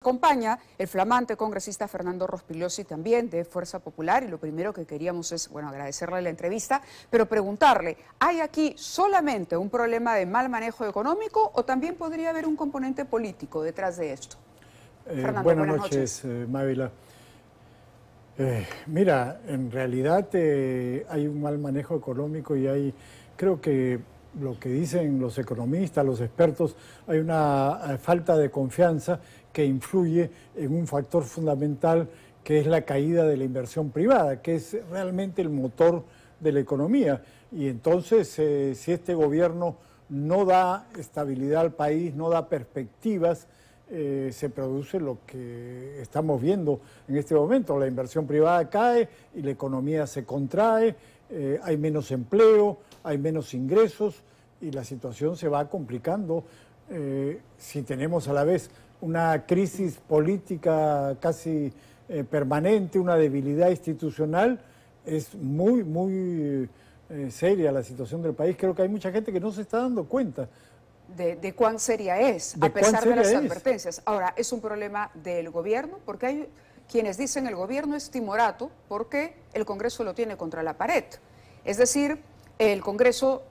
Acompaña el flamante congresista Fernando Rospigliosi, también de Fuerza Popular, y lo primero que queríamos es, bueno, agradecerle la entrevista, pero preguntarle, ¿hay aquí solamente un problema de mal manejo económico o también podría haber un componente político detrás de esto? Fernando, buenas noches, Mávila. Mira, en realidad hay un mal manejo económico y creo que lo que dicen los economistas, los expertos, hay una falta de confianza que influye en un factor fundamental que es la caída de la inversión privada, que es realmente el motor de la economía. Y entonces, si este gobierno no da estabilidad al país, no da perspectivas, se produce lo que estamos viendo en este momento. La inversión privada cae y la economía se contrae, hay menos empleo, hay menos ingresos y la situación se va complicando. Si tenemos a la vez una crisis política casi permanente, una debilidad institucional, es muy seria la situación del país. Creo que hay mucha gente que no se está dando cuenta de cuán seria es, a pesar de las advertencias. Ahora, es un problema del gobierno, porque hay quienes dicen el gobierno es timorato porque el Congreso lo tiene contra la pared. Es decir, el Congreso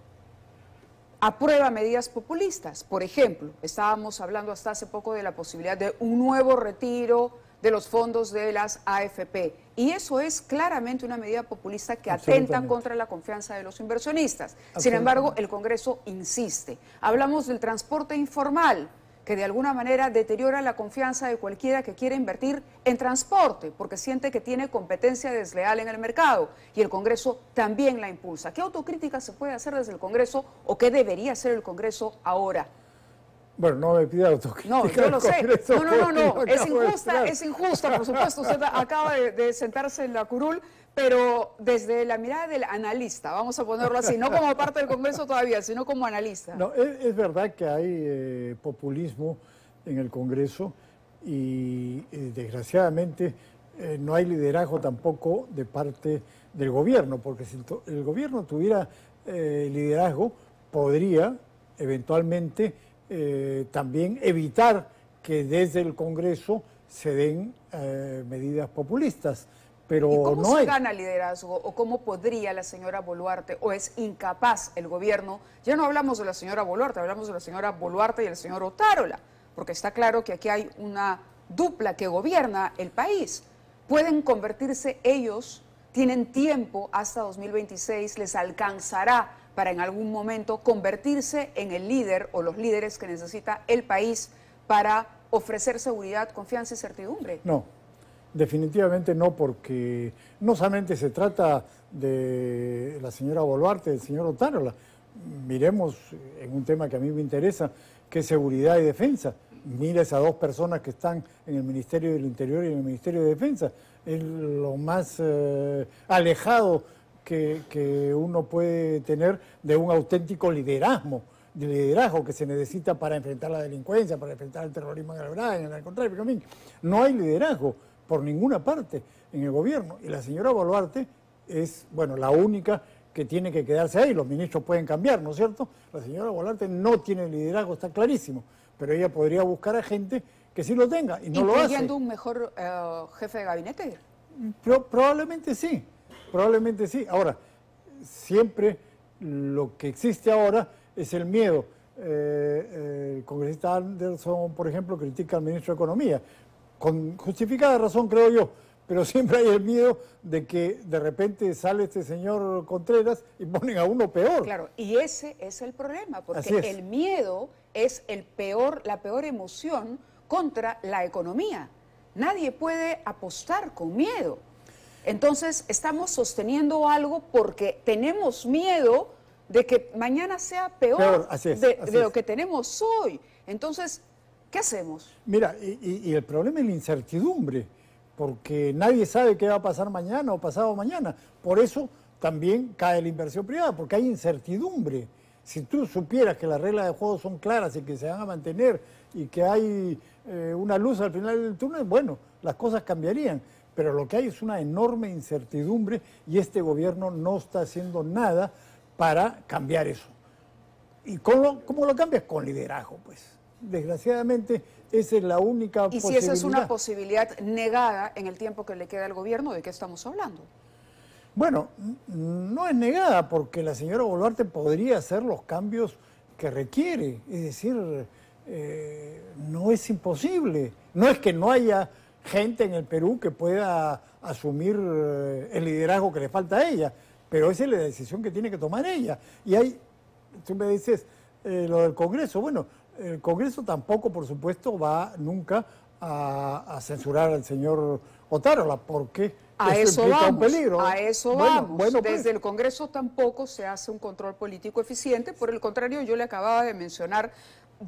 aprueba medidas populistas. Por ejemplo, estábamos hablando hasta hace poco de la posibilidad de un nuevo retiro de los fondos de las AFP. Y eso es claramente una medida populista que atenta contra la confianza de los inversionistas. Sin embargo, el Congreso insiste. Hablamos del transporte informal, que de alguna manera deteriora la confianza de cualquiera que quiera invertir en transporte, porque siente que tiene competencia desleal en el mercado, y el Congreso también la impulsa. ¿Qué autocrítica se puede hacer desde el Congreso o qué debería hacer el Congreso ahora? Bueno, no me pida autocrítica. No, yo lo sé. No. Es injusta, por supuesto. Usted acaba de sentarse en la curul, pero desde la mirada del analista, vamos a ponerlo así, no como parte del Congreso todavía, sino como analista. No, es verdad que hay populismo en el Congreso y desgraciadamente no hay liderazgo tampoco de parte del gobierno, porque si el gobierno tuviera liderazgo, podría eventualmente también evitar que desde el Congreso se den medidas populistas. Pero ¿Y cómo no se gana liderazgo o cómo podría la señora Boluarte o es incapaz el gobierno? Ya no hablamos de la señora Boluarte, hablamos de la señora Boluarte y el señor Otárola, porque está claro que aquí hay una dupla que gobierna el país. Pueden convertirse ellos, tienen tiempo hasta 2026, les alcanzará para en algún momento convertirse en el líder o los líderes que necesita el país para ofrecer seguridad, confianza y certidumbre. No, definitivamente no, porque no solamente se trata de la señora Boluarte, del señor Otárola. Miremos en un tema que a mí me interesa, que es seguridad y defensa. Mira esas dos personas que están en el Ministerio del Interior y en el Ministerio de Defensa. Es lo más alejado que uno puede tener de un auténtico liderazgo que se necesita para enfrentar la delincuencia, para enfrentar el terrorismo en el narcotráfico. No hay liderazgo por ninguna parte en el gobierno. Y la señora Boluarte es, bueno, la única que tiene que quedarse ahí. Los ministros pueden cambiar, ¿no es cierto? La señora Boluarte no tiene liderazgo, está clarísimo. Pero ella podría buscar a gente que sí lo tenga y no lo hace. ¿Incluyendo un mejor jefe de gabinete? Probablemente sí, probablemente sí. Ahora, siempre lo que existe ahora es el miedo. El congresista Anderson, por ejemplo, critica al ministro de Economía, con justificada razón, creo yo, pero siempre hay el miedo de que de repente sale este señor Contreras y ponen a uno peor. Claro, y ese es el problema, porque el miedo es la peor emoción contra la economía. Nadie puede apostar con miedo. Entonces, estamos sosteniendo algo porque tenemos miedo de que mañana sea peor de lo que tenemos hoy. Entonces, ¿qué hacemos? Mira, y el problema es la incertidumbre, porque nadie sabe qué va a pasar mañana o pasado mañana. Por eso también cae la inversión privada, porque hay incertidumbre. Si tú supieras que las reglas de juego son claras y que se van a mantener y que hay una luz al final del túnel, bueno, las cosas cambiarían. Pero lo que hay es una enorme incertidumbre y este gobierno no está haciendo nada para cambiar eso. ¿Y cómo lo cambias? Con liderazgo, pues. desgraciadamente esa es la única posibilidad. Y si esa es una posibilidad negada en el tiempo que le queda al gobierno, ¿de qué estamos hablando? Bueno, no es negada porque la señora Boluarte podría hacer los cambios que requiere, es decir, no es imposible. No es que no haya gente en el Perú que pueda asumir el liderazgo que le falta a ella, pero esa es la decisión que tiene que tomar ella. Y hay, tú me dices, lo del Congreso, bueno, el Congreso tampoco, por supuesto, va nunca a censurar al señor Otárola, porque eso implica un peligro. A eso vamos. Bueno, pues, desde el Congreso tampoco se hace un control político eficiente, por el contrario, yo le acababa de mencionar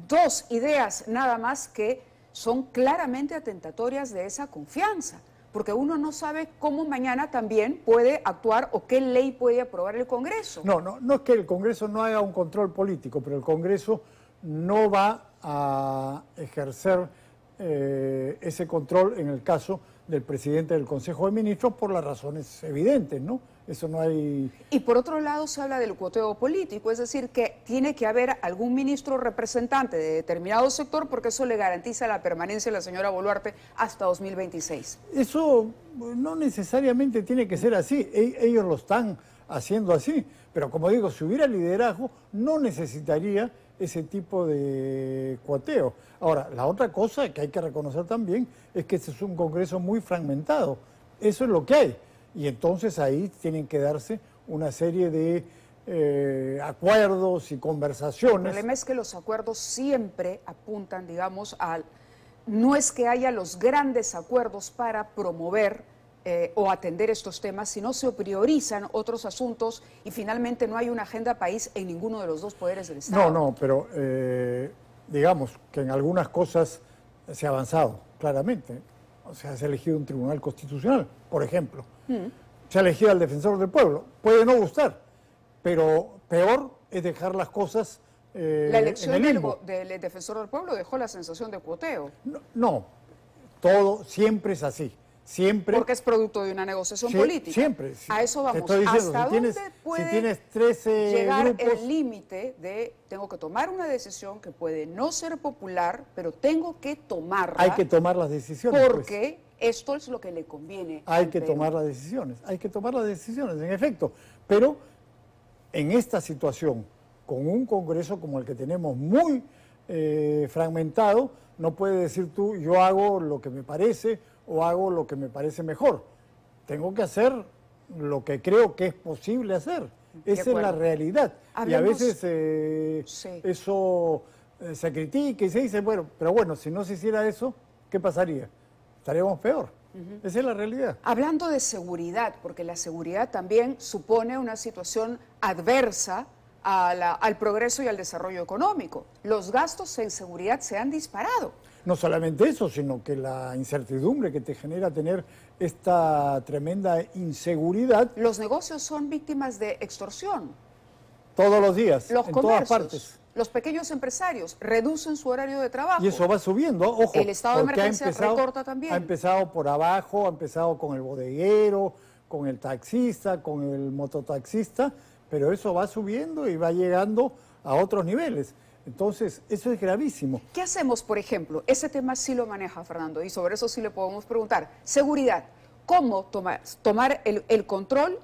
dos ideas nada más que son claramente atentatorias de esa confianza, porque uno no sabe cómo mañana también puede actuar o qué ley puede aprobar el Congreso. No es que el Congreso no haga un control político, pero el Congreso no va a ejercer ese control en el caso del presidente del Consejo de Ministros por las razones evidentes, ¿no? Eso no hay... Y por otro lado se habla del cuoteo político, es decir, que tiene que haber algún ministro representante de determinado sector porque eso le garantiza la permanencia de la señora Boluarte hasta 2026. Eso no necesariamente tiene que ser así, ellos lo están haciendo así, pero como digo, si hubiera liderazgo no necesitaría ese tipo de cuoteo. Ahora, la otra cosa que hay que reconocer también es que este es un Congreso muy fragmentado, eso es lo que hay. Y entonces ahí tienen que darse una serie de acuerdos y conversaciones. El problema es que los acuerdos siempre apuntan, digamos, no es que haya los grandes acuerdos para promover o atender estos temas, sino se priorizan otros asuntos y finalmente no hay una agenda país en ninguno de los dos poderes del Estado. No, pero digamos que en algunas cosas se ha avanzado, claramente. O sea, se ha elegido un tribunal constitucional, por ejemplo. Se ha elegido al defensor del pueblo. Puede no gustar, pero peor es dejar las cosas la elección en el limbo. del defensor del pueblo dejó la sensación de cuoteo. No, todo siempre es así. Siempre. Porque es producto de una negociación política. Siempre. A eso vamos. Te estoy diciendo, ¿Hasta dónde puede tienes 13 llegar grupos, el límite de tengo que tomar una decisión que puede no ser popular, pero tengo que tomarla? Hay que tomar las decisiones. Porque esto es lo que le conviene. Hay que tomar las decisiones. Hay que tomar las decisiones, en efecto. Pero en esta situación, con un Congreso como el que tenemos muy fragmentado, no puedes decir tú, yo hago lo que me parece o hago lo que me parece mejor. Tengo que hacer lo que creo que es posible hacer. Esa es la realidad. Y a veces eso se critica y se dice, bueno, pero bueno, si no se hiciera eso, ¿qué pasaría? Estaríamos peor. Esa es la realidad. Hablando de seguridad, porque la seguridad también supone una situación adversa al progreso y al desarrollo económico. Los gastos en seguridad se han disparado. No solamente eso, sino que la incertidumbre que te genera tener esta tremenda inseguridad. Los negocios son víctimas de extorsión. Todos los días, los en comercios, todas partes. Los pequeños empresarios reducen su horario de trabajo. Y eso va subiendo, ojo. El estado de emergencia recorta también. Ha empezado por abajo, ha empezado con el bodeguero, con el taxista, con el mototaxista, pero eso va subiendo y va llegando a otros niveles. Entonces, eso es gravísimo. ¿Qué hacemos, por ejemplo? Ese tema sí lo maneja Fernando y sobre eso sí le podemos preguntar. Seguridad, ¿cómo tomar el control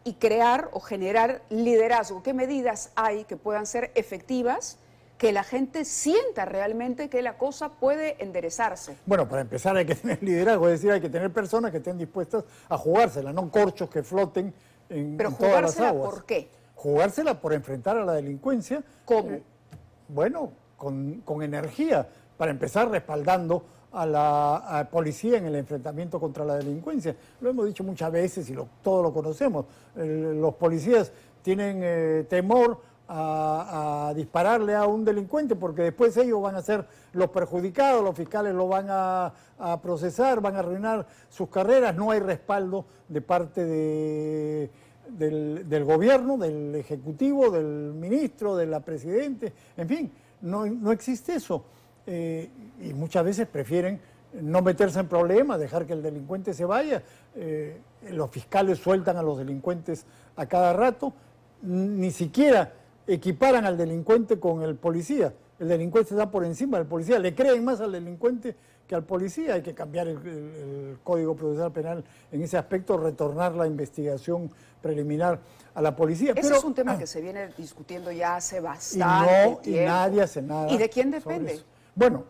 y crear o generar liderazgo? ¿Qué medidas hay que puedan ser efectivas, que la gente sienta realmente que la cosa puede enderezarse? Bueno, para empezar hay que tener liderazgo, es decir, hay que tener personas que estén dispuestas a jugársela, no corchos que floten en todas las aguas. ¿Por qué? Jugársela por enfrentar a la delincuencia. ¿Cómo? Bueno, con energía, para empezar respaldando a la policía en el enfrentamiento contra la delincuencia. Lo hemos dicho muchas veces y todos lo conocemos. Los policías tienen temor a dispararle a un delincuente porque después ellos van a ser los perjudicados, los fiscales lo van a procesar, van a arruinar sus carreras, no hay respaldo de parte del gobierno, del ejecutivo, del ministro, de la presidente, en fin, no existe eso. Y muchas veces prefieren no meterse en problemas, dejar que el delincuente se vaya. Los fiscales sueltan a los delincuentes a cada rato, ni siquiera equiparan al delincuente con el policía. El delincuente está por encima del policía. Le creen más al delincuente que al policía. Hay que cambiar el Código Procesal Penal en ese aspecto, retornar la investigación preliminar a la policía. Ese es un tema que se viene discutiendo ya hace bastante tiempo. Y nadie hace nada. ¿Y de quién depende? Bueno,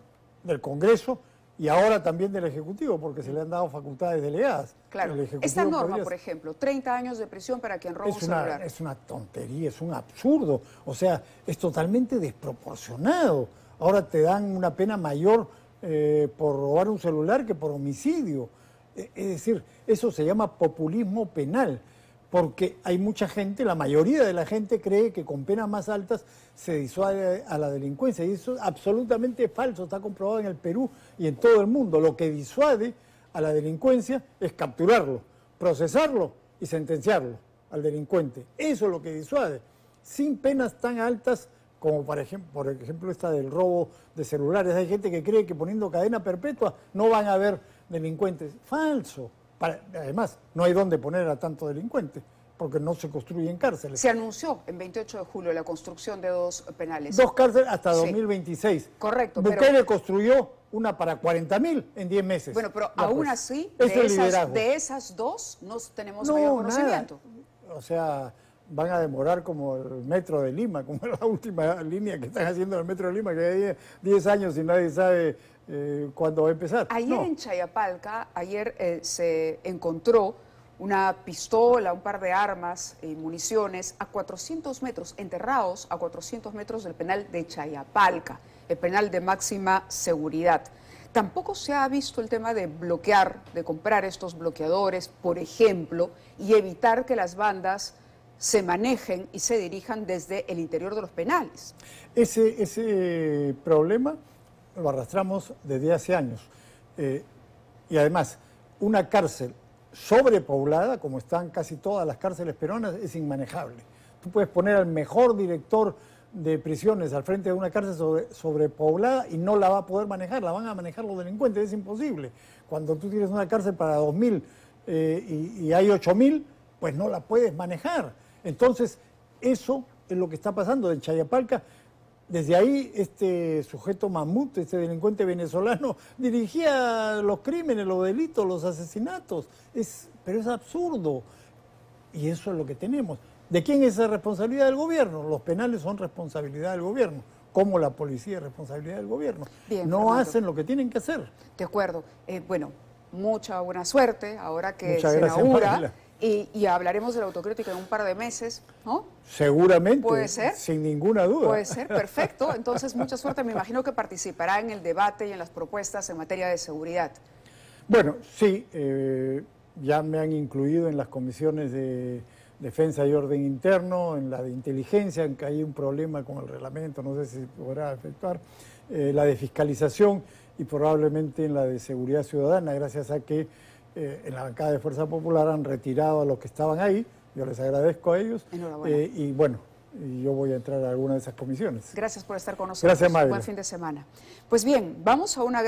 del Congreso y ahora también del Ejecutivo, porque se le han dado facultades delegadas. Claro, esta norma, por ejemplo, 30 años de prisión para quien roba un celular. Es una tontería, es un absurdo, o sea, es totalmente desproporcionado. Ahora te dan una pena mayor por robar un celular que por homicidio. Es decir, eso se llama populismo penal, porque hay mucha gente, la mayoría de la gente cree que con penas más altas se disuade a la delincuencia, y eso es absolutamente falso, está comprobado en el Perú y en todo el mundo. Lo que disuade a la delincuencia es capturarlo, procesarlo y sentenciarlo al delincuente. Eso es lo que disuade, sin penas tan altas como por ejemplo esta del robo de celulares. Hay gente que cree que poniendo cadena perpetua no van a haber delincuentes. Falso. Además, no hay dónde poner a tanto delincuente, porque no se construyen cárceles. Se anunció en 28 de julio la construcción de 2 penales. 2 cárceles hasta 2026. Correcto. Bukele construyó una para 40.000 en 10 meses. Bueno, pero aún así, de esas 2 no tenemos mayor conocimiento. Nada. O sea, van a demorar como el metro de Lima, como la última línea que están haciendo el metro de Lima, que hay 10 años y nadie sabe cuándo va a empezar. Ayer en Chayapalca, se encontró una pistola, un par de armas y municiones a 400 metros, enterrados a 400 metros del penal de Chayapalca, el penal de máxima seguridad. Tampoco se ha visto el tema de bloquear, de comprar estos bloqueadores, por ejemplo, y evitar que las bandas se manejen y se dirijan desde el interior de los penales. Ese problema lo arrastramos desde hace años. Y además, una cárcel sobrepoblada, como están casi todas las cárceles peruanas, es inmanejable. Tú puedes poner al mejor director de prisiones al frente de una cárcel sobrepoblada y no la va a poder manejar, la van a manejar los delincuentes, es imposible. Cuando tú tienes una cárcel para 2.000 y hay 8.000, pues no la puedes manejar. Entonces, eso es lo que está pasando en Chayapalca. Desde ahí, este sujeto mamut, este delincuente venezolano, dirigía los crímenes, los delitos, los asesinatos. Pero es absurdo. Y eso es lo que tenemos. ¿De quién es esa responsabilidad del gobierno? Los penales son responsabilidad del gobierno, como la policía es responsabilidad del gobierno. Bien, no Fernando, hacen lo que tienen que hacer. De acuerdo. Bueno, mucha buena suerte ahora que Muchas se gracias, inaugura. Mariela. Y hablaremos de la autocrítica en un par de meses, ¿no? Seguramente. ¿Puede ser? Sin ninguna duda. Puede ser, perfecto. Entonces, mucha suerte. Me imagino que participará en el debate y en las propuestas en materia de seguridad. Bueno, sí, ya me han incluido en las comisiones de Defensa y Orden Interno, en la de Inteligencia, en que hay un problema con el reglamento, no sé si podrá efectuar, la de Fiscalización y probablemente en la de Seguridad Ciudadana, gracias a que en la bancada de Fuerza Popular han retirado a los que estaban ahí. Yo les agradezco a ellos. Enhorabuena. Y bueno, yo voy a entrar a alguna de esas comisiones. Gracias por estar con nosotros. Gracias, María. Buen fin de semana. Pues bien, vamos a una